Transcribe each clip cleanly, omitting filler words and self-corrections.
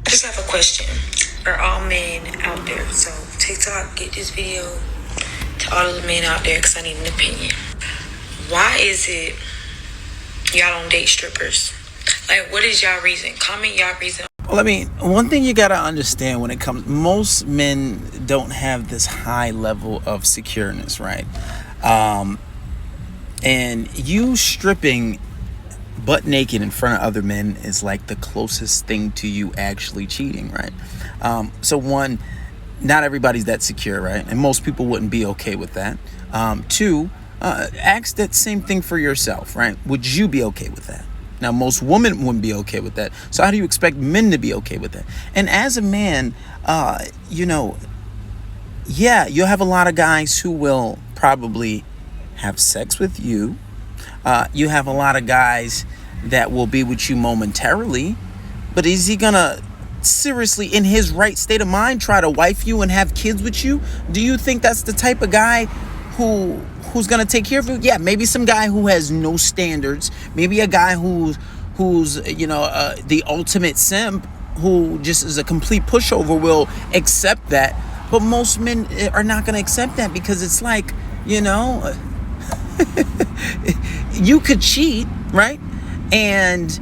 I just have a question for all men out there. So TikTok, get this video to all of the men out there because I need an opinion. Why is it y'all don't date strippers? Like, what is y'all reason? Comment y'all reason. Well, I mean, one thing you got to understand when it comes, most men don't have this high level of secureness, right? And you stripping butt naked in front of other men is like the closest thing to you actually cheating, right? So one, not everybody's that secure, right? And most people wouldn't be okay with that. Two, ask that same thing for yourself, right? Would you be okay with that? Now, most women wouldn't be okay with that. So how do you expect men to be okay with that? And as a man, you'll have a lot of guys who will probably have sex with you. You have a lot of guys that will be with you momentarily. But is he going to seriously, in his right state of mind, try to wife you and have kids with you? Do you think that's the type of guy who's gonna take care of you? Yeah, maybe some guy who has no standards, maybe a guy who's the ultimate simp, who just is a complete pushover, will accept that. But most men are not gonna accept that, because it's like, you could cheat, right? And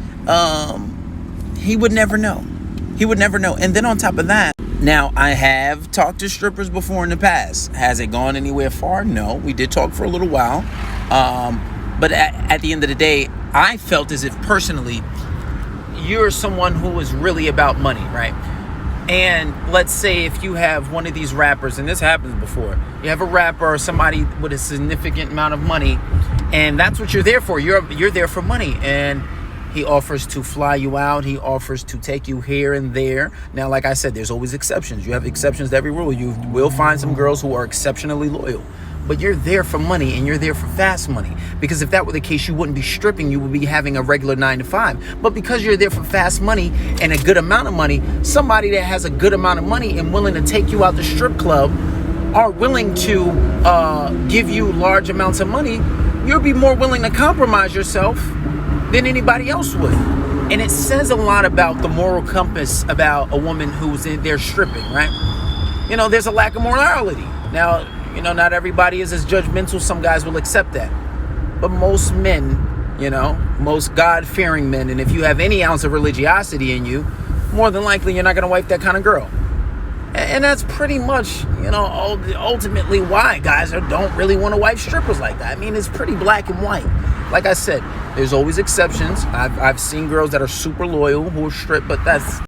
he would never know. And then on top of that, now, I have talked to strippers before in the past. Has it gone anywhere far? No. We did talk for a little while. But at the end of the day, I felt as if personally, you're someone who is really about money, right? And let's say if you have one of these rappers, and this happens before, you have a rapper or somebody with a significant amount of money, and that's what you're there for. You're there for money. And he offers to fly you out. He offers to take you here and there. Now, like I said, there's always exceptions. You have exceptions to every rule. You will find some girls who are exceptionally loyal. But you're there for money, and you're there for fast money. Because if that were the case, you wouldn't be stripping. You would be having a regular 9-to-5. But because you're there for fast money and a good amount of money, somebody that has a good amount of money and willing to take you out the strip club are willing to give you large amounts of money. You'll be more willing to compromise yourself than anybody else would. And it says a lot about the moral compass about a woman who's in there stripping, right? There's a lack of morality. Now, not everybody is as judgmental. Some guys will accept that. But most men, most God-fearing men, and if you have any ounce of religiosity in you, more than likely you're not going to wife that kind of girl. And that's pretty much, ultimately why guys don't really want to wife strippers like that. I mean, it's pretty black and white. Like I said, there's always exceptions. I've seen girls that are super loyal who are strip, but that's